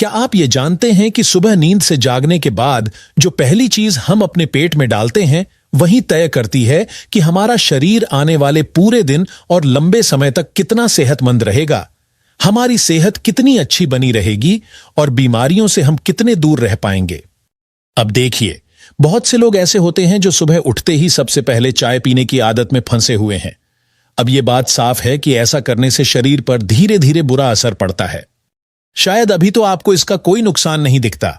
क्या आप ये जानते हैं कि सुबह नींद से जागने के बाद जो पहली चीज हम अपने पेट में डालते हैं वही तय करती है कि हमारा शरीर आने वाले पूरे दिन और लंबे समय तक कितना सेहतमंद रहेगा, हमारी सेहत कितनी अच्छी बनी रहेगी और बीमारियों से हम कितने दूर रह पाएंगे। अब देखिए, बहुत से लोग ऐसे होते हैं जो सुबह उठते ही सबसे पहले चाय पीने की आदत में फंसे हुए हैं। अब यह बात साफ है कि ऐसा करने से शरीर पर धीरे धीरे बुरा असर पड़ता है। शायद अभी तो आपको इसका कोई नुकसान नहीं दिखता,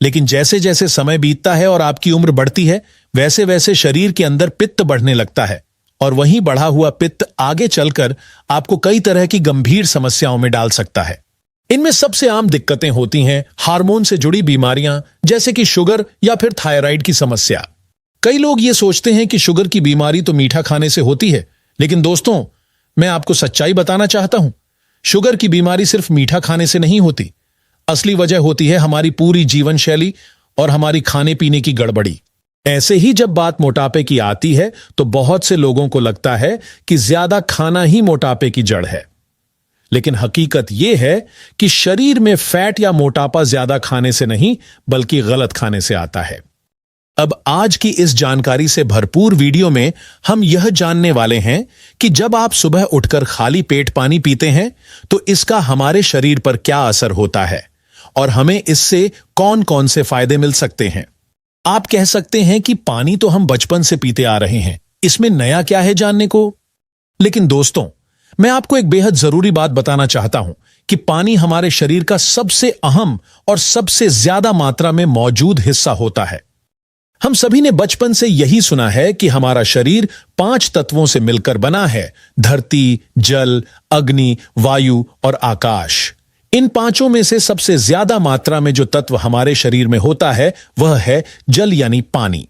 लेकिन जैसे जैसे समय बीतता है और आपकी उम्र बढ़ती है, वैसे वैसे शरीर के अंदर पित्त बढ़ने लगता है और वहीं बढ़ा हुआ पित्त आगे चलकर आपको कई तरह की गंभीर समस्याओं में डाल सकता है। इनमें सबसे आम दिक्कतें होती हैं हार्मोन से जुड़ी बीमारियां, जैसे कि शुगर या फिर थायराइड की समस्या। कई लोग ये सोचते हैं कि शुगर की बीमारी तो मीठा खाने से होती है, लेकिन दोस्तों, मैं आपको सच्चाई बताना चाहता हूं। शुगर की बीमारी सिर्फ मीठा खाने से नहीं होती। असली वजह होती है हमारी पूरी जीवन शैली और हमारी खाने पीने की गड़बड़ी। ऐसे ही जब बात मोटापे की आती है तो बहुत से लोगों को लगता है कि ज्यादा खाना ही मोटापे की जड़ है, लेकिन हकीकत यह है कि शरीर में फैट या मोटापा ज्यादा खाने से नहीं बल्कि गलत खाने से आता है। अब आज की इस जानकारी से भरपूर वीडियो में हम यह जानने वाले हैं कि जब आप सुबह उठकर खाली पेट पानी पीते हैं तो इसका हमारे शरीर पर क्या असर होता है और हमें इससे कौन कौन से फायदे मिल सकते हैं। आप कह सकते हैं कि पानी तो हम बचपन से पीते आ रहे हैं, इसमें नया क्या है जानने को। लेकिन दोस्तों, मैं आपको एक बेहद जरूरी बात बताना चाहता हूं कि पानी हमारे शरीर का सबसे अहम और सबसे ज्यादा मात्रा में मौजूद हिस्सा होता है। हम सभी ने बचपन से यही सुना है कि हमारा शरीर 5 तत्वों से मिलकर बना है: धरती, जल, अग्नि, वायु और आकाश। इन पांचों में से सबसे ज्यादा मात्रा में जो तत्व हमारे शरीर में होता है वह है जल यानी पानी।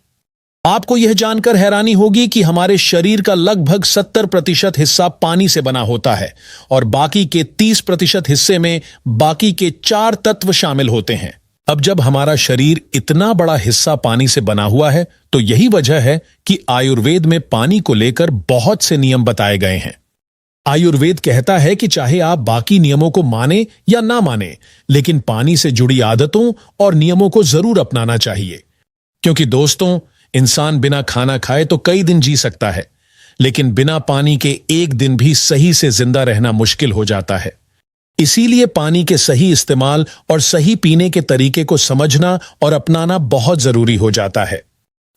आपको यह जानकर हैरानी होगी कि हमारे शरीर का लगभग 70% हिस्सा पानी से बना होता है और बाकी के 30% हिस्से में बाकी के 4 तत्व शामिल होते हैं। अब जब हमारा शरीर इतना बड़ा हिस्सा पानी से बना हुआ है तो यही वजह है कि आयुर्वेद में पानी को लेकर बहुत से नियम बताए गए हैं। आयुर्वेद कहता है कि चाहे आप बाकी नियमों को माने या ना माने, लेकिन पानी से जुड़ी आदतों और नियमों को जरूर अपनाना चाहिए। क्योंकि दोस्तों, इंसान बिना खाना खाए तो कई दिन जी सकता है, लेकिन बिना पानी के एक दिन भी सही से जिंदा रहना मुश्किल हो जाता है। इसीलिए पानी के सही इस्तेमाल और सही पीने के तरीके को समझना और अपनाना बहुत जरूरी हो जाता है।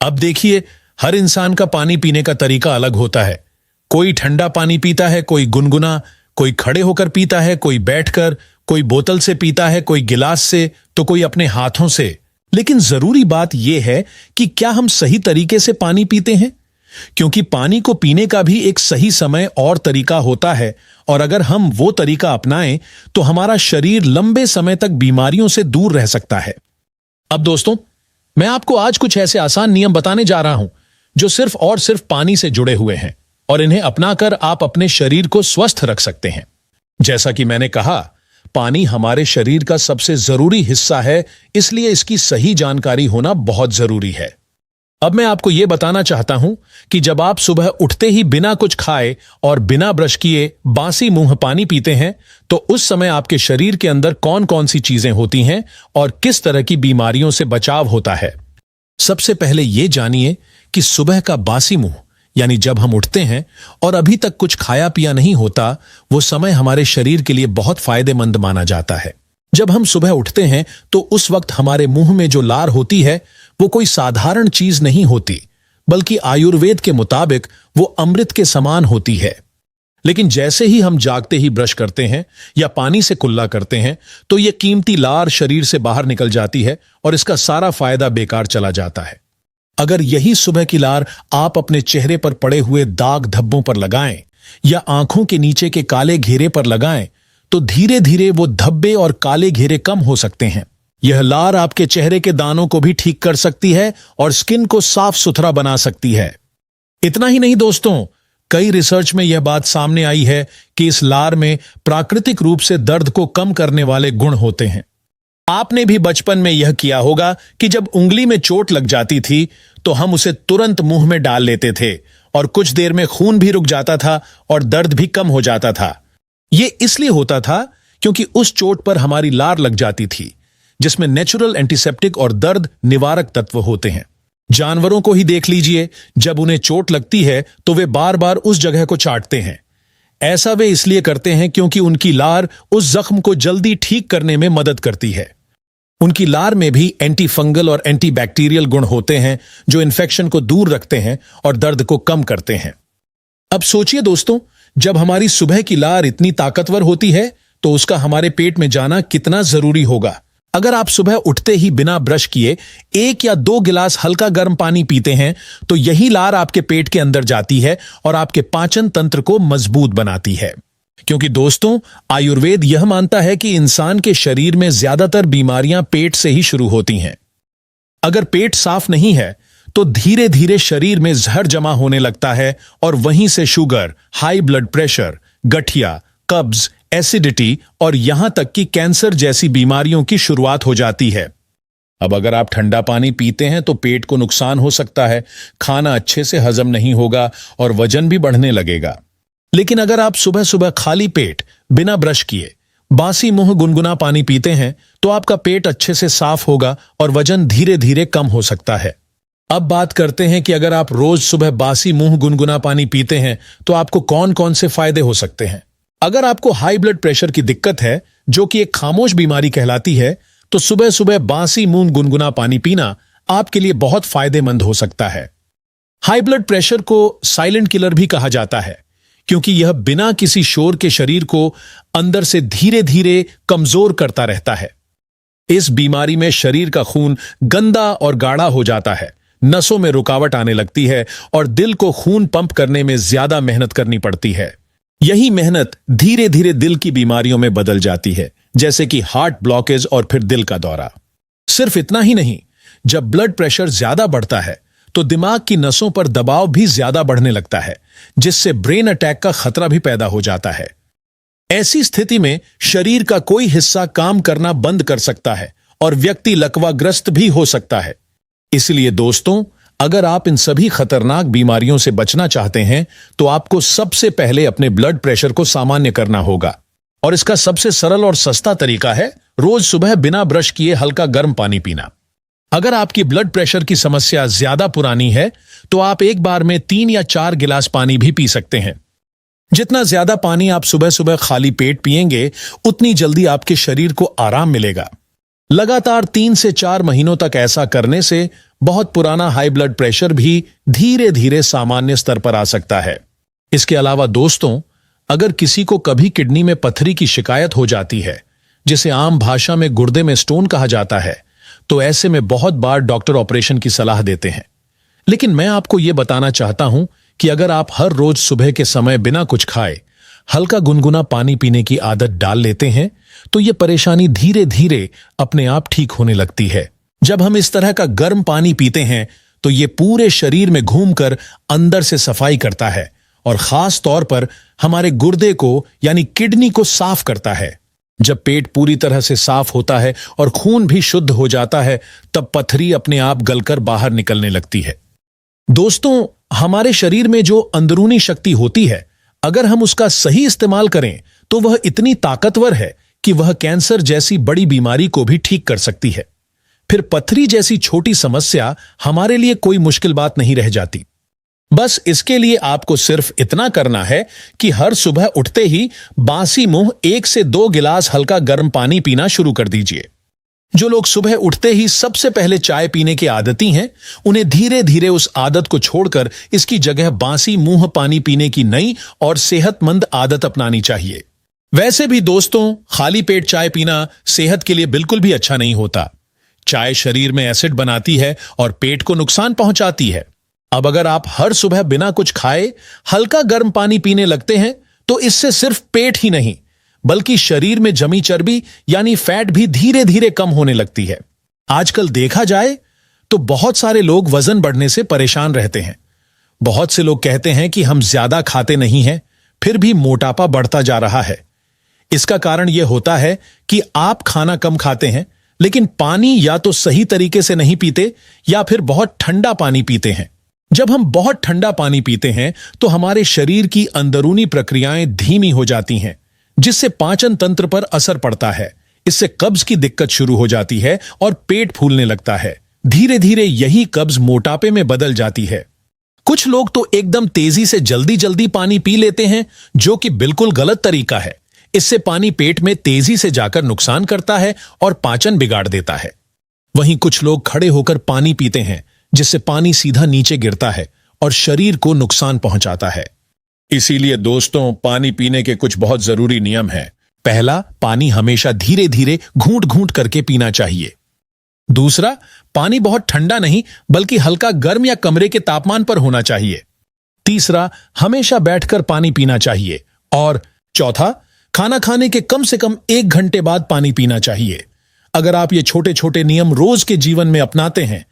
अब देखिए, हर इंसान का पानी पीने का तरीका अलग होता है। कोई ठंडा पानी पीता है, कोई गुनगुना, कोई खड़े होकर पीता है, कोई बैठकर, कोई बोतल से पीता है, कोई गिलास से, तो कोई अपने हाथों से। लेकिन जरूरी बात यह है कि क्या हम सही तरीके से पानी पीते हैं, क्योंकि पानी को पीने का भी एक सही समय और तरीका होता है, और अगर हम वो तरीका अपनाएं तो हमारा शरीर लंबे समय तक बीमारियों से दूर रह सकता है। अब दोस्तों, मैं आपको आज कुछ ऐसे आसान नियम बताने जा रहा हूं जो सिर्फ और सिर्फ पानी से जुड़े हुए हैं और इन्हें अपनाकर आप अपने शरीर को स्वस्थ रख सकते हैं। जैसा कि मैंने कहा, पानी हमारे शरीर का सबसे जरूरी हिस्सा है, इसलिए इसकी सही जानकारी होना बहुत जरूरी है। अब मैं आपको यह बताना चाहता हूं कि जब आप सुबह उठते ही बिना कुछ खाए और बिना ब्रश किए बासी मुंह पानी पीते हैं तो उस समय आपके शरीर के अंदर कौन कौन सी चीजें होती हैं और किस तरह की बीमारियों से बचाव होता है। सबसे पहले यह जानिए कि सुबह का बासी मुंह, यानी जब हम उठते हैं और अभी तक कुछ खाया पिया नहीं होता, वो समय हमारे शरीर के लिए बहुत फायदेमंद माना जाता है। जब हम सुबह उठते हैं तो उस वक्त हमारे मुंह में जो लार होती है वो कोई साधारण चीज नहीं होती, बल्कि आयुर्वेद के मुताबिक वो अमृत के समान होती है। लेकिन जैसे ही हम जागते ही ब्रश करते हैं या पानी से कुल्ला करते हैं तो ये कीमती लार शरीर से बाहर निकल जाती है और इसका सारा फायदा बेकार चला जाता है। अगर यही सुबह की लार आप अपने चेहरे पर पड़े हुए दाग धब्बों पर लगाएं या आंखों के नीचे के काले घेरे पर लगाएं तो धीरे धीरे वो धब्बे और काले घेरे कम हो सकते हैं। यह लार आपके चेहरे के दानों को भी ठीक कर सकती है और स्किन को साफ सुथरा बना सकती है। इतना ही नहीं दोस्तों, कई रिसर्च में यह बात सामने आई है कि इस लार में प्राकृतिक रूप से दर्द को कम करने वाले गुण होते हैं। आपने भी बचपन में यह किया होगा कि जब उंगली में चोट लग जाती थी तो हम उसे तुरंत मुंह में डाल लेते थे और कुछ देर में खून भी रुक जाता था और दर्द भी कम हो जाता था। यह इसलिए होता था क्योंकि उस चोट पर हमारी लार लग जाती थी, जिसमें नेचुरल एंटीसेप्टिक और दर्द निवारक तत्व होते हैं। जानवरों को ही देख लीजिए, जब उन्हें चोट लगती है तो वे बार बार उस जगह को चाटते हैं। ऐसा वे इसलिए करते हैं क्योंकि उनकी लार उस जख्म को जल्दी ठीक करने में मदद करती है। उनकी लार में भी एंटी फंगल और एंटी बैक्टीरियल गुण होते हैं जो इन्फेक्शन को दूर रखते हैं और दर्द को कम करते हैं। अब सोचिए दोस्तों, जब हमारी सुबह की लार इतनी ताकतवर होती है तो उसका हमारे पेट में जाना कितना जरूरी होगा। अगर आप सुबह उठते ही बिना ब्रश किए 1 या 2 गिलास हल्का गर्म पानी पीते हैं तो यही लार आपके पेट के अंदर जाती है और आपके पाचन तंत्र को मजबूत बनाती है। क्योंकि दोस्तों, आयुर्वेद यह मानता है कि इंसान के शरीर में ज्यादातर बीमारियां पेट से ही शुरू होती हैं। अगर पेट साफ नहीं है तो धीरे धीरे शरीर में जहर जमा होने लगता है और वहीं से शुगर, हाई ब्लड प्रेशर, गठिया, कब्ज, एसिडिटी और यहां तक कि कैंसर जैसी बीमारियों की शुरुआत हो जाती है। अब अगर आप ठंडा पानी पीते हैं तो पेट को नुकसान हो सकता है, खाना अच्छे से हजम नहीं होगा और वजन भी बढ़ने लगेगा। लेकिन अगर आप सुबह सुबह खाली पेट बिना ब्रश किए बासी मुंह गुनगुना पानी पीते हैं तो आपका पेट अच्छे से साफ होगा और वजन धीरे धीरे कम हो सकता है। अब बात करते हैं कि अगर आप रोज सुबह बासी मुंह गुनगुना पानी पीते हैं तो आपको कौन कौन से फायदे हो सकते हैं। अगर आपको हाई ब्लड प्रेशर की दिक्कत है, जो कि एक खामोश बीमारी कहलाती है, तो सुबह सुबह बासी मुंह गुनगुना पानी पीना आपके लिए बहुत फायदेमंद हो सकता है। हाई ब्लड प्रेशर को साइलेंट किलर भी कहा जाता है क्योंकि यह बिना किसी शोर के शरीर को अंदर से धीरे धीरे कमजोर करता रहता है। इस बीमारी में शरीर का खून गंदा और गाढ़ा हो जाता है, नसों में रुकावट आने लगती है और दिल को खून पंप करने में ज्यादा मेहनत करनी पड़ती है। यही मेहनत धीरे धीरे दिल की बीमारियों में बदल जाती है, जैसे कि हार्ट ब्लॉकेज और फिर दिल का दौरा। सिर्फ इतना ही नहीं, जब ब्लड प्रेशर ज्यादा बढ़ता है तो दिमाग की नसों पर दबाव भी ज्यादा बढ़ने लगता है, जिससे ब्रेन अटैक का खतरा भी पैदा हो जाता है। ऐसी स्थिति में शरीर का कोई हिस्सा काम करना बंद कर सकता है और व्यक्ति लकवाग्रस्त भी हो सकता है। इसलिए दोस्तों, अगर आप इन सभी खतरनाक बीमारियों से बचना चाहते हैं तो आपको सबसे पहले अपने ब्लड प्रेशर को सामान्य करना होगा। और इसका सबसे सरल और सस्ता तरीका है रोज सुबह बिना ब्रश किए हल्का गर्म पानी पीना। अगर आपकी ब्लड प्रेशर की समस्या ज्यादा पुरानी है तो आप एक बार में 3 या 4 गिलास पानी भी पी सकते हैं। जितना ज्यादा पानी आप सुबह सुबह खाली पेट पिएंगे, उतनी जल्दी आपके शरीर को आराम मिलेगा। लगातार 3 से 4 महीनों तक ऐसा करने से बहुत पुराना हाई ब्लड प्रेशर भी धीरे धीरे सामान्य स्तर पर आ सकता है। इसके अलावा दोस्तों, अगर किसी को कभी किडनी में पथरी की शिकायत हो जाती है, जिसे आम भाषा में गुर्दे में स्टोन कहा जाता है, तो ऐसे में बहुत बार डॉक्टर ऑपरेशन की सलाह देते हैं। लेकिन मैं आपको यह बताना चाहता हूं कि अगर आप हर रोज सुबह के समय बिना कुछ खाए हल्का गुनगुना पानी पीने की आदत डाल लेते हैं तो यह परेशानी धीरे धीरे अपने आप ठीक होने लगती है। जब हम इस तरह का गर्म पानी पीते हैं तो यह पूरे शरीर में घूमकर अंदर से सफाई करता है और खास तौर पर हमारे गुर्दे को यानी किडनी को साफ करता है। जब पेट पूरी तरह से साफ होता है और खून भी शुद्ध हो जाता है, तब पथरी अपने आप गलकर बाहर निकलने लगती है। दोस्तों, हमारे शरीर में जो अंदरूनी शक्ति होती है, अगर हम उसका सही इस्तेमाल करें तो वह इतनी ताकतवर है कि वह कैंसर जैसी बड़ी बीमारी को भी ठीक कर सकती है। फिर पथरी जैसी छोटी समस्या हमारे लिए कोई मुश्किल बात नहीं रह जाती। बस इसके लिए आपको सिर्फ इतना करना है कि हर सुबह उठते ही बासी मुंह 1 से 2 गिलास हल्का गर्म पानी पीना शुरू कर दीजिए। जो लोग सुबह उठते ही सबसे पहले चाय पीने के आदती हैं, उन्हें धीरे धीरे उस आदत को छोड़कर इसकी जगह बासी मुंह पानी पीने की नई और सेहतमंद आदत अपनानी चाहिए। वैसे भी दोस्तों, खाली पेट चाय पीना सेहत के लिए बिल्कुल भी अच्छा नहीं होता। चाय शरीर में एसिड बनाती है और पेट को नुकसान पहुंचाती है। अब अगर आप हर सुबह बिना कुछ खाए हल्का गर्म पानी पीने लगते हैं तो इससे सिर्फ पेट ही नहीं बल्कि शरीर में जमी चर्बी यानी फैट भी धीरे धीरे कम होने लगती है। आजकल देखा जाए तो बहुत सारे लोग वजन बढ़ने से परेशान रहते हैं। बहुत से लोग कहते हैं कि हम ज्यादा खाते नहीं हैं, फिर भी मोटापा बढ़ता जा रहा है। इसका कारण यह होता है कि आप खाना कम खाते हैं लेकिन पानी या तो सही तरीके से नहीं पीते या फिर बहुत ठंडा पानी पीते हैं। जब हम बहुत ठंडा पानी पीते हैं तो हमारे शरीर की अंदरूनी प्रक्रियाएं धीमी हो जाती हैं, जिससे पाचन तंत्र पर असर पड़ता है। इससे कब्ज की दिक्कत शुरू हो जाती है और पेट फूलने लगता है। धीरे धीरे यही कब्ज मोटापे में बदल जाती है। कुछ लोग तो एकदम तेजी से जल्दी जल्दी पानी पी लेते हैं, जो कि बिल्कुल गलत तरीका है। इससे पानी पेट में तेजी से जाकर नुकसान करता है और पाचन बिगाड़ देता है। वहीं कुछ लोग खड़े होकर पानी पीते हैं, जिससे पानी सीधा नीचे गिरता है और शरीर को नुकसान पहुंचाता है। इसीलिए दोस्तों, पानी पीने के कुछ बहुत जरूरी नियम हैं। पहला, पानी हमेशा धीरे धीरे घूंट घूंट करके पीना चाहिए। दूसरा, पानी बहुत ठंडा नहीं बल्कि हल्का गर्म या कमरे के तापमान पर होना चाहिए। तीसरा, हमेशा बैठकर पानी पीना चाहिए। और चौथा, खाना खाने के कम से कम 1 घंटे बाद पानी पीना चाहिए। अगर आप ये छोटे छोटे नियम रोज के जीवन में अपनाते हैं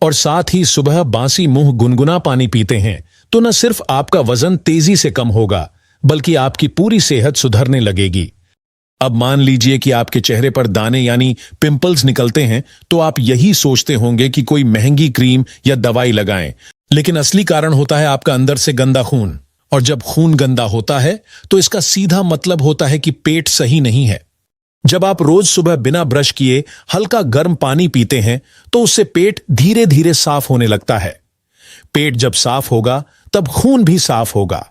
और साथ ही सुबह बासी मुंह गुनगुना पानी पीते हैं, तो न सिर्फ आपका वजन तेजी से कम होगा, बल्कि आपकी पूरी सेहत सुधरने लगेगी। अब मान लीजिए कि आपके चेहरे पर दाने यानी पिंपल्स निकलते हैं, तो आप यही सोचते होंगे कि कोई महंगी क्रीम या दवाई लगाएं, लेकिन असली कारण होता है आपका अंदर से गंदा खून। और जब खून गंदा होता है तो इसका सीधा मतलब होता है कि पेट सही नहीं है। जब आप रोज सुबह बिना ब्रश किए हल्का गर्म पानी पीते हैं, तो उससे पेट धीरे धीरे साफ होने लगता है। पेट जब साफ होगा तब खून भी साफ होगा,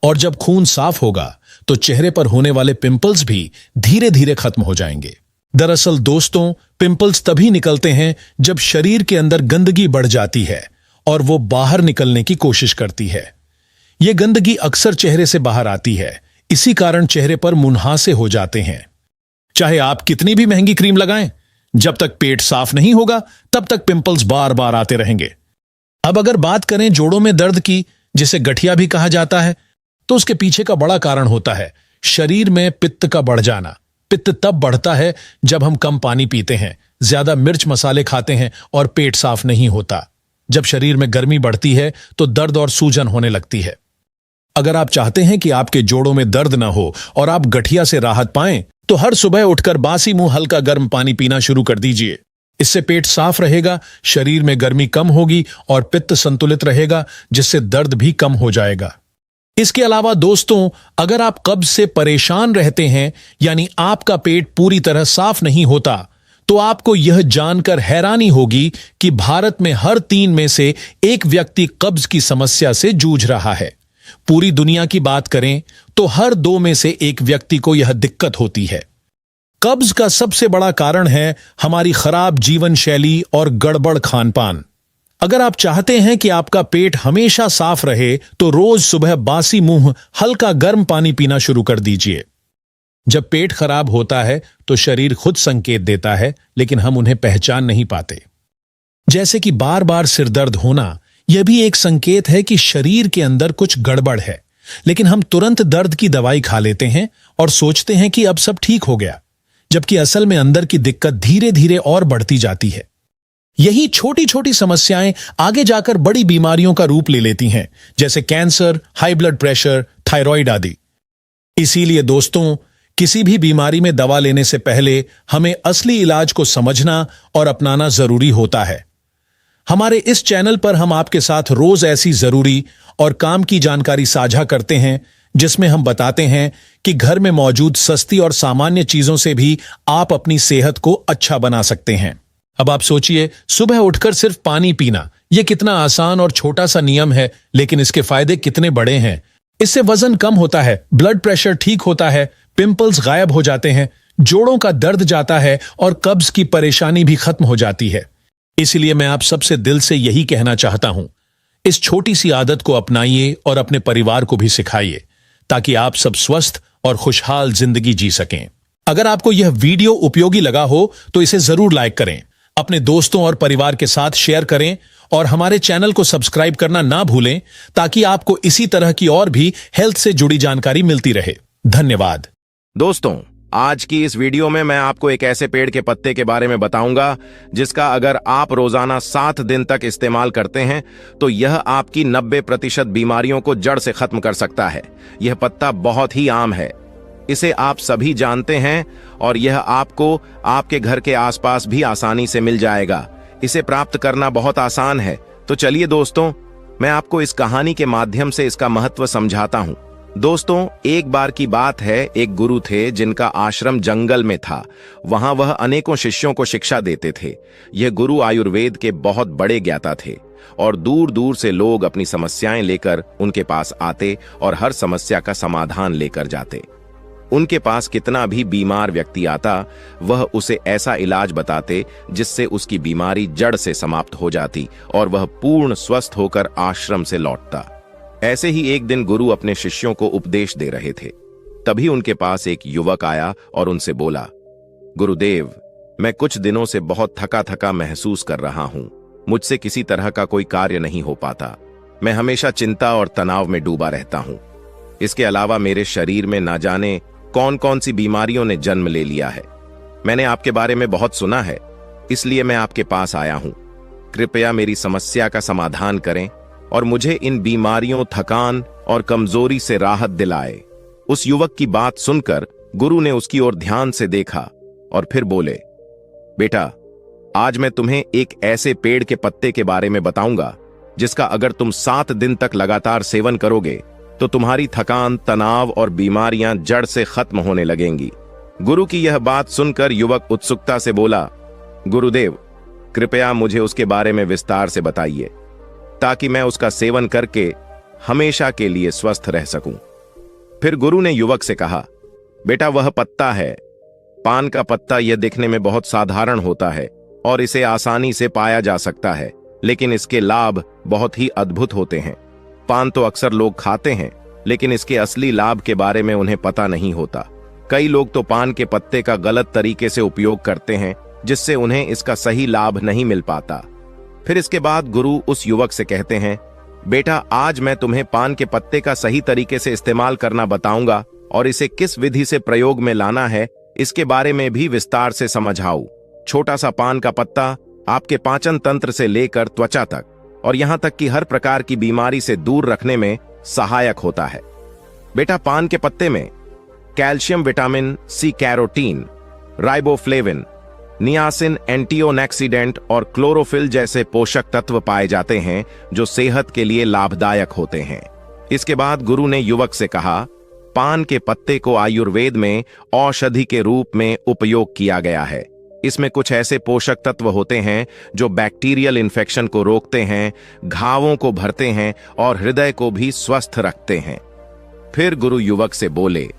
और जब खून साफ होगा तो चेहरे पर होने वाले पिंपल्स भी धीरे धीरे खत्म हो जाएंगे। दरअसल दोस्तों, पिंपल्स तभी निकलते हैं जब शरीर के अंदर गंदगी बढ़ जाती है और वो बाहर निकलने की कोशिश करती है। ये गंदगी अक्सर चेहरे से बाहर आती है, इसी कारण चेहरे पर मुंहासे हो जाते हैं। चाहे आप कितनी भी महंगी क्रीम लगाएं, जब तक पेट साफ नहीं होगा तब तक पिंपल्स बार बार आते रहेंगे। अब अगर बात करें जोड़ों में दर्द की, जिसे गठिया भी कहा जाता है, तो उसके पीछे का बड़ा कारण होता है शरीर में पित्त का बढ़ जाना। पित्त तब बढ़ता है जब हम कम पानी पीते हैं, ज्यादा मिर्च मसाले खाते हैं और पेट साफ नहीं होता। जब शरीर में गर्मी बढ़ती है तो दर्द और सूजन होने लगती है। अगर आप चाहते हैं कि आपके जोड़ों में दर्द ना हो और आप गठिया से राहत पाएं, तो हर सुबह उठकर बासी मुंह हल्का गर्म पानी पीना शुरू कर दीजिए। इससे पेट साफ रहेगा, शरीर में गर्मी कम होगी और पित्त संतुलित रहेगा, जिससे दर्द भी कम हो जाएगा। इसके अलावा दोस्तों, अगर आप कब्ज से परेशान रहते हैं, यानी आपका पेट पूरी तरह साफ नहीं होता, तो आपको यह जानकर हैरानी होगी कि भारत में हर 3 में से 1 व्यक्ति कब्ज की समस्या से जूझ रहा है। पूरी दुनिया की बात करें तो हर 2 में से 1 व्यक्ति को यह दिक्कत होती है। कब्ज का सबसे बड़ा कारण है हमारी खराब जीवन शैली और गड़बड़ खान पान। अगर आप चाहते हैं कि आपका पेट हमेशा साफ रहे, तो रोज सुबह बासी मुंह हल्का गर्म पानी पीना शुरू कर दीजिए। जब पेट खराब होता है तो शरीर खुद संकेत देता है, लेकिन हम उन्हें पहचान नहीं पाते। जैसे कि बार बार सिर दर्द होना, यह भी एक संकेत है कि शरीर के अंदर कुछ गड़बड़ है, लेकिन हम तुरंत दर्द की दवाई खा लेते हैं और सोचते हैं कि अब सब ठीक हो गया, जबकि असल में अंदर की दिक्कत धीरे धीरे और बढ़ती जाती है। यही छोटी छोटी समस्याएं आगे जाकर बड़ी बीमारियों का रूप ले लेती हैं, जैसे cancer, high blood pressure, thyroid आदि। इसीलिए दोस्तों, किसी भी बीमारी में दवा लेने से पहले हमें असली इलाज को समझना और अपनाना जरूरी होता है। हमारे इस चैनल पर हम आपके साथ रोज ऐसी जरूरी और काम की जानकारी साझा करते हैं, जिसमें हम बताते हैं कि घर में मौजूद सस्ती और सामान्य चीजों से भी आप अपनी सेहत को अच्छा बना सकते हैं। अब आप सोचिए, सुबह उठकर सिर्फ पानी पीना, यह कितना आसान और छोटा सा नियम है, लेकिन इसके फायदे कितने बड़े हैं। इससे वजन कम होता है, ब्लड प्रेशर ठीक होता है, पिंपल्स गायब हो जाते हैं, जोड़ों का दर्द जाता है और कब्ज की परेशानी भी खत्म हो जाती है। इसलिए मैं आप सबसे दिल से यही कहना चाहता हूं, इस छोटी सी आदत को अपनाइए और अपने परिवार को भी सिखाइए, ताकि आप सब स्वस्थ और खुशहाल जिंदगी जी सकें। अगर आपको यह वीडियो उपयोगी लगा हो तो इसे जरूर लाइक करें, अपने दोस्तों और परिवार के साथ शेयर करें और हमारे चैनल को सब्सक्राइब करना ना भूलें, ताकि आपको इसी तरह की और भी हेल्थ से जुड़ी जानकारी मिलती रहे। धन्यवाद। दोस्तों, आज की इस वीडियो में मैं आपको एक ऐसे पेड़ के पत्ते के बारे में बताऊंगा जिसका अगर आप रोजाना 7 दिन तक इस्तेमाल करते हैं तो यह आपकी 90% बीमारियों को जड़ से खत्म कर सकता है। यह पत्ता बहुत ही आम है, इसे आप सभी जानते हैं और यह आपको आपके घर के आसपास भी आसानी से मिल जाएगा। इसे प्राप्त करना बहुत आसान है। तो चलिए दोस्तों, मैं आपको इस कहानी के माध्यम से इसका महत्व समझाता हूं। दोस्तों, एक बार की बात है, एक गुरु थे जिनका आश्रम जंगल में था। वहां वह अनेकों शिष्यों को शिक्षा देते थे। यह गुरु आयुर्वेद के बहुत बड़े ज्ञाता थे और दूर दूर से लोग अपनी समस्याएं लेकर उनके पास आते और हर समस्या का समाधान लेकर जाते। उनके पास कितना भी बीमार व्यक्ति आता, वह उसे ऐसा इलाज बताते जिससे उसकी बीमारी जड़ से समाप्त हो जाती और वह पूर्ण स्वस्थ होकर आश्रम से लौटता। ऐसे ही एक दिन गुरु अपने शिष्यों को उपदेश दे रहे थे। तभी उनके पास एक युवक आया और उनसे बोला, गुरुदेव, मैं कुछ दिनों से बहुत थका थका महसूस कर रहा हूं। मुझसे किसी तरह का कोई कार्य नहीं हो पाता। मैं हमेशा चिंता और तनाव में डूबा रहता हूं। इसके अलावा मेरे शरीर में ना जाने कौन कौन सी बीमारियों ने जन्म ले लिया है। मैंने आपके बारे में बहुत सुना है, इसलिए मैं आपके पास आया हूं। कृपया मेरी समस्या का समाधान करें और मुझे इन बीमारियों, थकान और कमजोरी से राहत दिलाए। उस युवक की बात सुनकर गुरु ने उसकी ओर ध्यान से देखा और फिर बोले, बेटा, आज मैं तुम्हें एक ऐसे पेड़ के पत्ते के बारे में बताऊंगा जिसका अगर तुम 7 दिन तक लगातार सेवन करोगे तो तुम्हारी थकान, तनाव और बीमारियां जड़ से खत्म होने लगेंगी। गुरु की यह बात सुनकर युवक उत्सुकता से बोला, गुरुदेव, कृपया मुझे उसके बारे में विस्तार से बताइए ताकि मैं उसका सेवन करके हमेशा के लिए स्वस्थ रह सकूं। फिर गुरु ने युवक से कहा, बेटा, वह पत्ता है पान का पत्ता। यह दिखने में बहुत साधारण होता है और इसे आसानी से पाया जा सकता है, लेकिन इसके लाभ बहुत ही अद्भुत होते हैं। पान तो अक्सर लोग खाते हैं, लेकिन इसके असली लाभ के बारे में उन्हें पता नहीं होता। कई लोग तो पान के पत्ते का गलत तरीके से उपयोग करते हैं, जिससे उन्हें इसका सही लाभ नहीं मिल पाता। फिर इसके बाद गुरु उस युवक से कहते हैं, बेटा, आज मैं तुम्हें पान के पत्ते का सही तरीके से इस्तेमाल करना बताऊंगा और इसे किस विधि से प्रयोग में लाना है इसके बारे में भी विस्तार से समझाऊं। छोटा सा पान का पत्ता आपके पाचन तंत्र से लेकर त्वचा तक और यहां तक कि हर प्रकार की बीमारी से दूर रखने में सहायक होता है। बेटा, पान के पत्ते में calcium, vitamin C, carotene, riboflavin, niacin, antioxidant और क्लोरोफिल जैसे पोषक तत्व पाए जाते हैं जो सेहत के लिए लाभदायक होते हैं। इसके बाद गुरु ने युवक से कहा, पान के पत्ते को आयुर्वेद में औषधि के रूप में उपयोग किया गया है। इसमें कुछ ऐसे पोषक तत्व होते हैं जो बैक्टीरियल इन्फेक्शन को रोकते हैं, घावों को भरते हैं और हृदय को भी स्वस्थ रखते हैं। फिर गुरु युवक से बोले,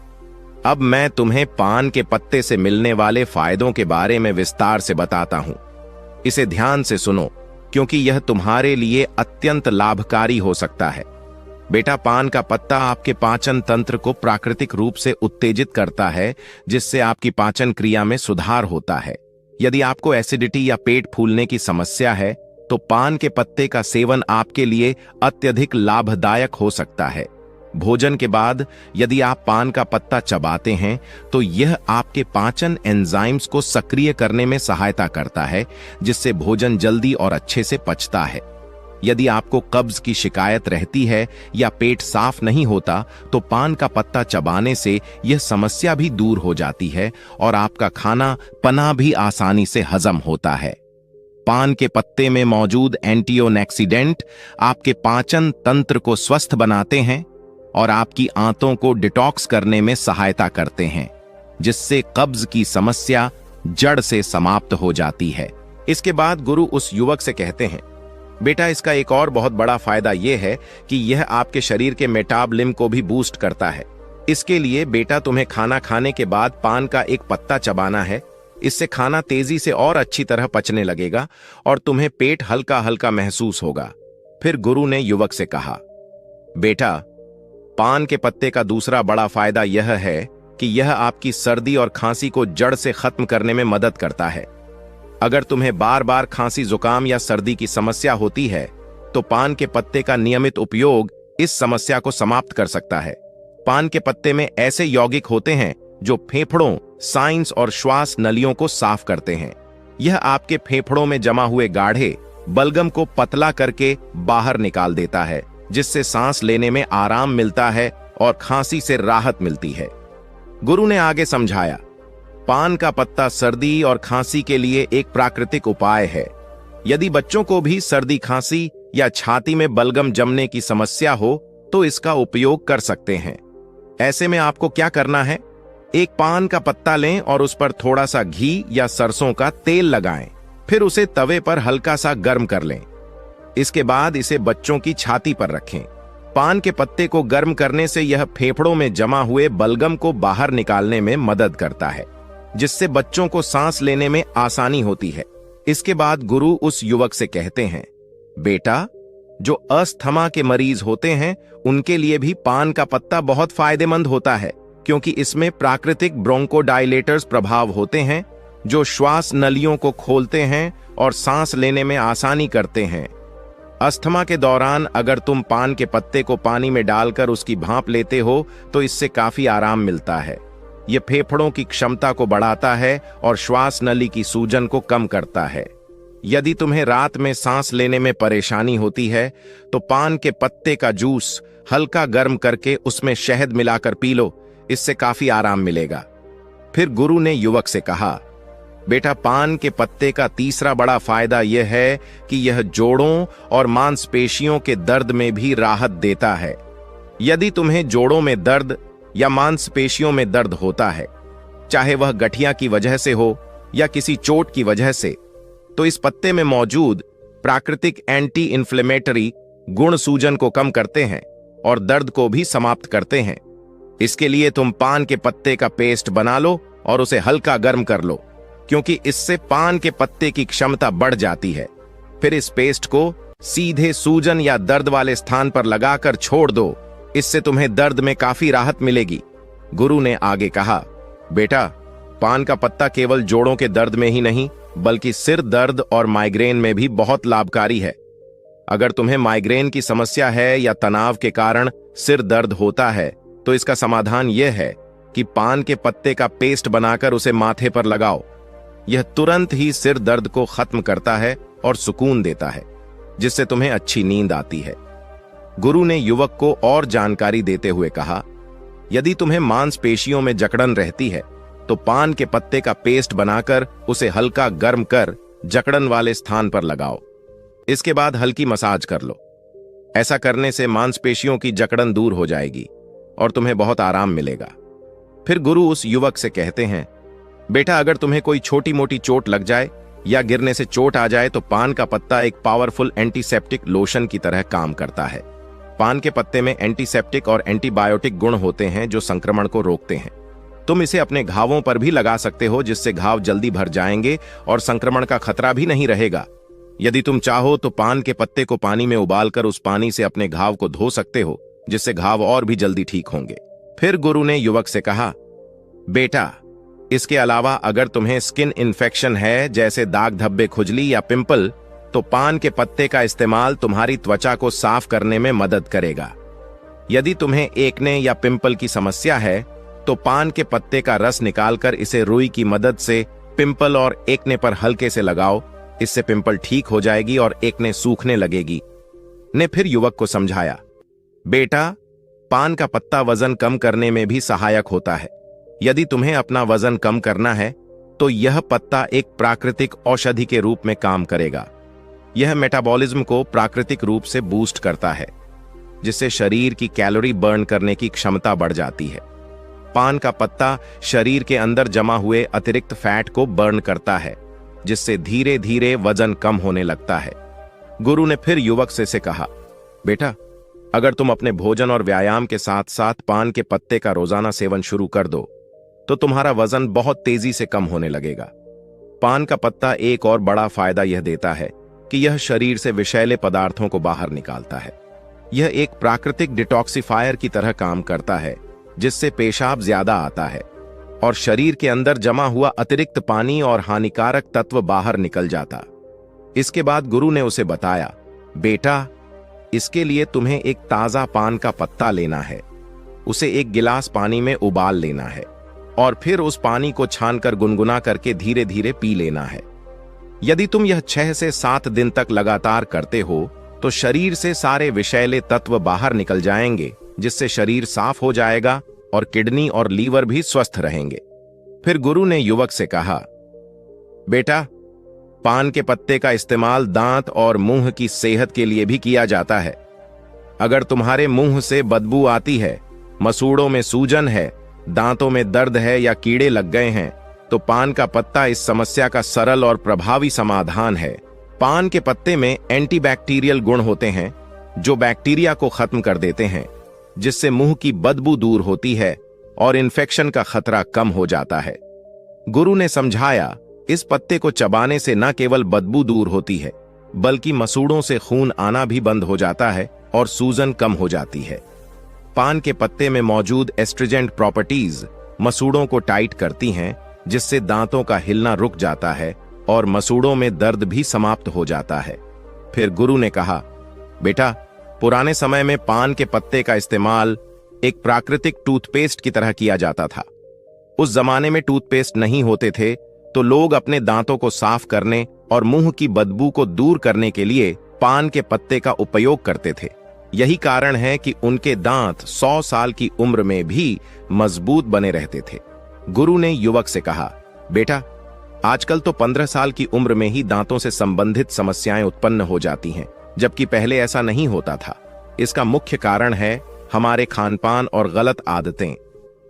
अब मैं तुम्हें पान के पत्ते से मिलने वाले फायदों के बारे में विस्तार से बताता हूं। इसे ध्यान से सुनो, क्योंकि यह तुम्हारे लिए अत्यंत लाभकारी हो सकता है। बेटा, पान का पत्ता आपके पाचन तंत्र को प्राकृतिक रूप से उत्तेजित करता है, जिससे आपकी पाचन क्रिया में सुधार होता है। यदि आपको एसिडिटी या पेट फूलने की समस्या है तो पान के पत्ते का सेवन आपके लिए अत्यधिक लाभदायक हो सकता है। भोजन के बाद यदि आप पान का पत्ता चबाते हैं तो यह आपके पाचन एंजाइम्स को सक्रिय करने में सहायता करता है, जिससे भोजन जल्दी और अच्छे से पचता है। यदि आपको कब्ज की शिकायत रहती है या पेट साफ नहीं होता तो पान का पत्ता चबाने से यह समस्या भी दूर हो जाती है और आपका खाना पना भी आसानी से हजम होता है। पान के पत्ते में मौजूद एंटीओक्सीडेंट आपके पाचन तंत्र को स्वस्थ बनाते हैं और आपकी आंतों को डिटॉक्स करने में सहायता करते हैं, जिससे कब्ज की समस्या जड़ से समाप्त हो जाती है। इसके बाद गुरु उस युवक से कहते हैं, बेटा, इसका एक और बहुत बड़ा फायदा यह है कि यह आपके शरीर के मेटाबॉलिज्म को भी बूस्ट करता है। इसके लिए बेटा, तुम्हें खाना खाने के बाद पान का एक पत्ता चबाना है। इससे खाना तेजी से और अच्छी तरह पचने लगेगा और तुम्हें पेट हल्का हल्का महसूस होगा। फिर गुरु ने युवक से कहा, बेटा, पान के पत्ते का दूसरा बड़ा फायदा यह है कि यह आपकी सर्दी और खांसी को जड़ से खत्म करने में मदद करता है। अगर तुम्हें बार बार खांसी, जुकाम या सर्दी की समस्या होती है तो पान के पत्ते का नियमित उपयोग इस समस्या को समाप्त कर सकता है। पान के पत्ते में ऐसे यौगिक होते हैं जो फेफड़ों, साइनस और श्वास नलियों को साफ करते हैं। यह आपके फेफड़ों में जमा हुए गाढ़े बलगम को पतला करके बाहर निकाल देता है, जिससे सांस लेने में आराम मिलता है और खांसी से राहत मिलती है। गुरु ने आगे समझाया, पान का पत्ता सर्दी और खांसी के लिए एक प्राकृतिक उपाय है। यदि बच्चों को भी सर्दी, खांसी या छाती में बलगम जमने की समस्या हो तो इसका उपयोग कर सकते हैं। ऐसे में आपको क्या करना है, एक पान का पत्ता लें और उस पर थोड़ा सा घी या सरसों का तेल लगाएं। फिर उसे तवे पर हल्का सा गर्म कर लें। इसके बाद इसे बच्चों की छाती पर रखें। पान के पत्ते को गर्म करने से यह फेफड़ों में जमा हुए बलगम को बाहर निकालने में मदद करता है, जिससे बच्चों को सांस लेने में आसानी होती है। इसके बाद गुरु उस युवक से कहते हैं, बेटा, जो अस्थमा के मरीज होते हैं उनके लिए भी पान का पत्ता बहुत फायदेमंद होता है, क्योंकि इसमें प्राकृतिक ब्रोंकोडायलेटर्स प्रभाव होते हैं जो श्वास नलियों को खोलते हैं और सांस लेने में आसानी करते हैं। अस्थमा के दौरान अगर तुम पान के पत्ते को पानी में डालकर उसकी भाप लेते हो तो इससे काफी आराम मिलता है। यह फेफड़ों की क्षमता को बढ़ाता है और श्वास नली की सूजन को कम करता है। यदि तुम्हें रात में सांस लेने में परेशानी होती है तो पान के पत्ते का जूस हल्का गर्म करके उसमें शहद मिलाकर पी लो, इससे काफी आराम मिलेगा। फिर गुरु ने युवक से कहा, बेटा, पान के पत्ते का तीसरा बड़ा फायदा यह है कि यह जोड़ों और मांसपेशियों के दर्द में भी राहत देता है। यदि तुम्हें जोड़ों में दर्द या मांसपेशियों में दर्द होता है, चाहे वह गठिया की वजह से हो या किसी चोट की वजह से, तो इस पत्ते में मौजूद प्राकृतिक एंटी इन्फ्लेमेटरी गुण सूजन को कम करते हैं और दर्द को भी समाप्त करते हैं। इसके लिए तुम पान के पत्ते का पेस्ट बना लो और उसे हल्का गर्म कर लो, क्योंकि इससे पान के पत्ते की क्षमता बढ़ जाती है। फिर इस पेस्ट को सीधे सूजन या दर्द वाले स्थान पर लगाकर छोड़ दो, इससे तुम्हें दर्द में काफी राहत मिलेगी। गुरु ने आगे कहा, बेटा, पान का पत्ता केवल जोड़ों के दर्द में ही नहीं बल्कि सिर दर्द और माइग्रेन में भी बहुत लाभकारी है। अगर तुम्हें माइग्रेन की समस्या है या तनाव के कारण सिर दर्द होता है तो इसका समाधान यह है कि पान के पत्ते का पेस्ट बनाकर उसे माथे पर लगाओ। यह तुरंत ही सिर दर्द को खत्म करता है और सुकून देता है, जिससे तुम्हें अच्छी नींद आती है। गुरु ने युवक को और जानकारी देते हुए कहा, यदि तुम्हें मांसपेशियों में जकड़न रहती है तो पान के पत्ते का पेस्ट बनाकर उसे हल्का गर्म कर जकड़न वाले स्थान पर लगाओ। इसके बाद हल्की मसाज कर लो। ऐसा करने से मांसपेशियों की जकड़न दूर हो जाएगी और तुम्हें बहुत आराम मिलेगा। फिर गुरु उस युवक से कहते हैं, बेटा, अगर तुम्हें कोई छोटी मोटी चोट लग जाए या गिरने से चोट आ जाए तो पान का पत्ता एक पावरफुल एंटीसेप्टिक लोशन की तरह काम करता है। पान के पत्ते में एंटीसेप्टिक और एंटीबायोटिक गुण होते हैं जो संक्रमण को रोकते हैं। तुम इसे अपने घावों पर भी लगा सकते हो, जिससे घाव जल्दी भर जाएंगे और संक्रमण का खतरा भी नहीं रहेगा। यदि तुम चाहो तो पान के पत्ते को पानी में उबालकर उस पानी से अपने घाव को धो सकते हो, जिससे घाव और भी जल्दी ठीक होंगे। फिर गुरु ने युवक से कहा, बेटा, इसके अलावा अगर तुम्हें स्किन इन्फेक्शन है जैसे दाग धब्बे, खुजली या पिंपल, तो पान के पत्ते का इस्तेमाल तुम्हारी त्वचा को साफ करने में मदद करेगा। यदि तुम्हें एक्ने या पिंपल की समस्या है तो पान के पत्ते का रस निकालकर इसे रुई की मदद से पिंपल और एक्ने पर हल्के से लगाओ, इससे पिंपल ठीक हो जाएगी और एक्ने सूखने लगेगी। ने फिर युवक को समझाया, बेटा, पान का पत्ता वजन कम करने में भी सहायक होता है। यदि तुम्हें अपना वजन कम करना है तो यह पत्ता एक प्राकृतिक औषधि के रूप में काम करेगा। यह मेटाबॉलिज्म को प्राकृतिक रूप से बूस्ट करता है, जिससे शरीर की कैलोरी बर्न करने की क्षमता बढ़ जाती है। पान का पत्ता शरीर के अंदर जमा हुए अतिरिक्त फैट को बर्न करता है, जिससे धीरे धीरे वजन कम होने लगता है। गुरु ने फिर युवक से कहा, बेटा, अगर तुम अपने भोजन और व्यायाम के साथ साथ पान के पत्ते का रोजाना सेवन शुरू कर दो तो तुम्हारा वजन बहुत तेजी से कम होने लगेगा। पान का पत्ता एक और बड़ा फायदा यह देता है कि यह शरीर से विषैले पदार्थों को बाहर निकालता है। यह एक प्राकृतिक डिटॉक्सिफायर की तरह काम करता है, जिससे पेशाब ज्यादा आता है और शरीर के अंदर जमा हुआ अतिरिक्त पानी और हानिकारक तत्व बाहर निकल जाता। इसके बाद गुरु ने उसे बताया, बेटा, इसके लिए तुम्हें एक ताजा पान का पत्ता लेना है, उसे एक गिलास पानी में उबाल लेना है और फिर उस पानी को छानकर गुनगुना करके धीरे धीरे पी लेना है। यदि तुम यह 6 से 7 दिन तक लगातार करते हो तो शरीर से सारे विषैले तत्व बाहर निकल जाएंगे, जिससे शरीर साफ हो जाएगा और किडनी और लीवर भी स्वस्थ रहेंगे। फिर गुरु ने युवक से कहा, बेटा, पान के पत्ते का इस्तेमाल दांत और मुंह की सेहत के लिए भी किया जाता है। अगर तुम्हारे मुंह से बदबू आती है मसूड़ों में सूजन है, दांतों में दर्द है या कीड़े लग गए हैं, तो पान का पत्ता इस समस्या का सरल और प्रभावी समाधान है। पान के पत्ते में एंटीबैक्टीरियल गुण होते हैं जो बैक्टीरिया को खत्म कर देते हैं, जिससे मुंह की बदबू दूर होती है और इन्फेक्शन का खतरा कम हो जाता है। गुरु ने समझाया, इस पत्ते को चबाने से न केवल बदबू दूर होती है, बल्कि मसूड़ों से खून आना भी बंद हो जाता है और सूजन कम हो जाती है। पान के पत्ते में मौजूद एस्ट्रिजेंट प्रॉपर्टीज मसूड़ों को टाइट करती हैं, जिससे दांतों का हिलना रुक जाता है और मसूड़ों में दर्द भी समाप्त हो जाता है। फिर गुरु ने कहा, बेटा, पुराने समय में पान के पत्ते का इस्तेमाल एक प्राकृतिक टूथपेस्ट की तरह किया जाता था। उस जमाने में टूथपेस्ट नहीं होते थे, तो लोग अपने दांतों को साफ करने और मुंह की बदबू को दूर करने के लिए पान के पत्ते का उपयोग करते थे। यही कारण है कि उनके दांत 100 साल की उम्र में भी मजबूत बने रहते थे। गुरु ने युवक से कहा, बेटा, आजकल तो 15 साल की उम्र में ही दांतों से संबंधित समस्याएं उत्पन्न हो जाती हैं, जबकि पहले ऐसा नहीं होता था। इसका मुख्य कारण है हमारे खानपान और गलत आदतें।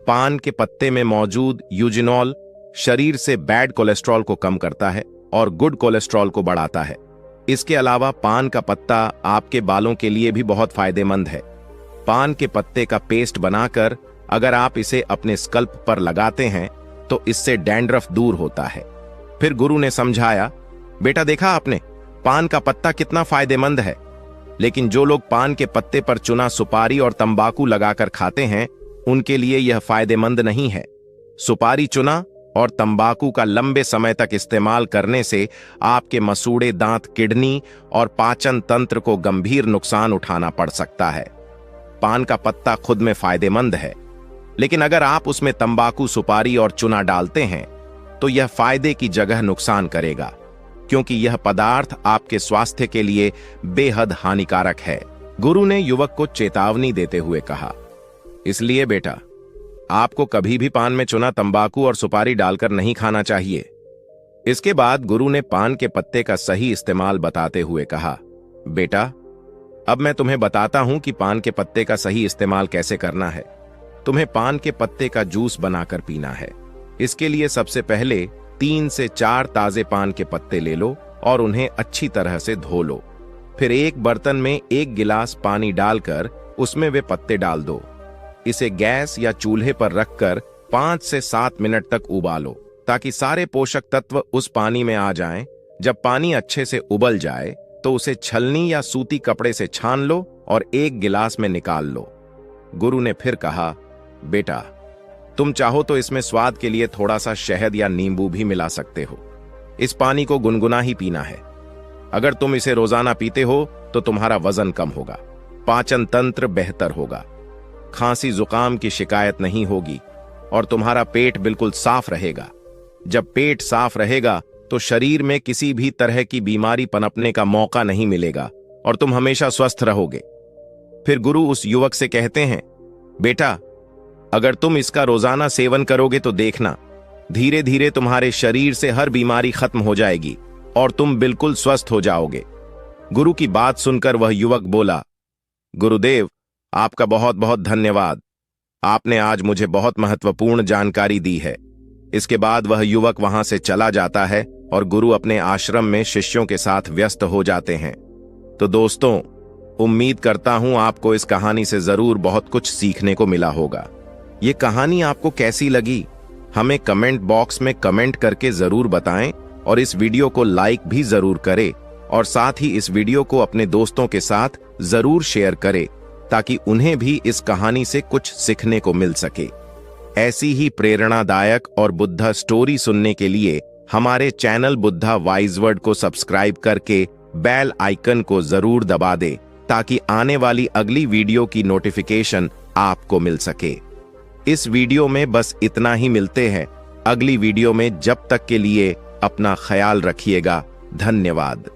पान के पत्ते में मौजूद यूजिनॉल शरीर से बैड कोलेस्ट्रॉल को कम करता है और गुड कोलेस्ट्रॉल को बढ़ाता है। इसके अलावा पान का पत्ता आपके बालों के लिए भी बहुत फायदेमंद है। पान के पत्ते का पेस्ट बनाकर अगर आप इसे अपने स्कल्प पर लगाते हैं तो इससे डैंड्रफ दूर होता है। फिर गुरु ने समझाया, बेटा, देखा आपने, पान का पत्ता कितना फायदेमंद है। लेकिन जो लोग पान के पत्ते पर चुना सुपारी और तंबाकू लगाकर खाते हैं, उनके लिए यह फायदेमंद नहीं है। सुपारी, चुना और तंबाकू का लंबे समय तक इस्तेमाल करने से आपके मसूड़े दांत, किडनी और पाचन तंत्र को गंभीर नुकसान उठाना पड़ सकता है। पान का पत्ता खुद में फायदेमंद है, लेकिन अगर आप उसमें तंबाकू, सुपारी और चुना डालते हैं तो यह फायदे की जगह नुकसान करेगा, क्योंकि यह पदार्थ आपके स्वास्थ्य के लिए बेहद हानिकारक है। गुरु ने युवक को चेतावनी देते हुए कहा, इसलिए बेटा, आपको कभी भी पान में चुना, तंबाकू और सुपारी डालकर नहीं खाना चाहिए। इसके बाद गुरु ने पान के पत्ते का सही इस्तेमाल बताते हुए कहा, बेटा, अब मैं तुम्हें बताता हूं कि पान के पत्ते का सही इस्तेमाल कैसे करना है। तुम्हें पान के पत्ते का जूस बनाकर पीना है। इसके लिए सबसे पहले 3 से 4 ताजे पान के पत्ते ले लो और उन्हें अच्छी तरह से धो लो। फिर एक बर्तन में 1 गिलास पानी डालकर उसमें वे पत्ते डाल दो। इसे गैस या चूल्हे पर रखकर 5 से 7 मिनट तक उबालो, ताकि सारे पोषक तत्व उस पानी में आ जाएं। जब पानी अच्छे से उबल जाए तो उसे छलनी या सूती कपड़े से छान लो और 1 गिलास में निकाल लो। गुरु ने फिर कहा, बेटा, तुम चाहो तो इसमें स्वाद के लिए थोड़ा सा शहद या नींबू भी मिला सकते हो। इस पानी को गुनगुना ही पीना है। अगर तुम इसे रोजाना पीते हो तो तुम्हारा वजन कम होगा, पाचन तंत्र बेहतर होगा, खांसी जुकाम की शिकायत नहीं होगी और तुम्हारा पेट बिल्कुल साफ रहेगा। जब पेट साफ रहेगा तो शरीर में किसी भी तरह की बीमारी पनपने का मौका नहीं मिलेगा और तुम हमेशा स्वस्थ रहोगे। फिर गुरु उस युवक से कहते हैं, बेटा, अगर तुम इसका रोजाना सेवन करोगे तो देखना, धीरे धीरे तुम्हारे शरीर से हर बीमारी खत्म हो जाएगी और तुम बिल्कुल स्वस्थ हो जाओगे। गुरु की बात सुनकर वह युवक बोला, गुरुदेव, आपका बहुत बहुत धन्यवाद। आपने आज मुझे बहुत महत्वपूर्ण जानकारी दी है। इसके बाद वह युवक वहां से चला जाता है और गुरु अपने आश्रम में शिष्यों के साथ व्यस्त हो जाते हैं। तो दोस्तों, उम्मीद करता हूं आपको इस कहानी से जरूर बहुत कुछ सीखने को मिला होगा। ये कहानी आपको कैसी लगी, हमें कमेंट बॉक्स में कमेंट करके जरूर बताएं और इस वीडियो को लाइक भी जरूर करें और साथ ही इस वीडियो को अपने दोस्तों के साथ जरूर शेयर करें, ताकि उन्हें भी इस कहानी से कुछ सीखने को मिल सके। ऐसी ही प्रेरणादायक और बुद्धा स्टोरी सुनने के लिए हमारे चैनल बुद्धा वाइज वर्ड को सब्सक्राइब करके बेल आइकन को जरूर दबा दे, ताकि आने वाली अगली वीडियो की नोटिफिकेशन आपको मिल सके। इस वीडियो में बस इतना ही, मिलते हैं अगली वीडियो में। जब तक के लिए अपना ख्याल रखिएगा। धन्यवाद।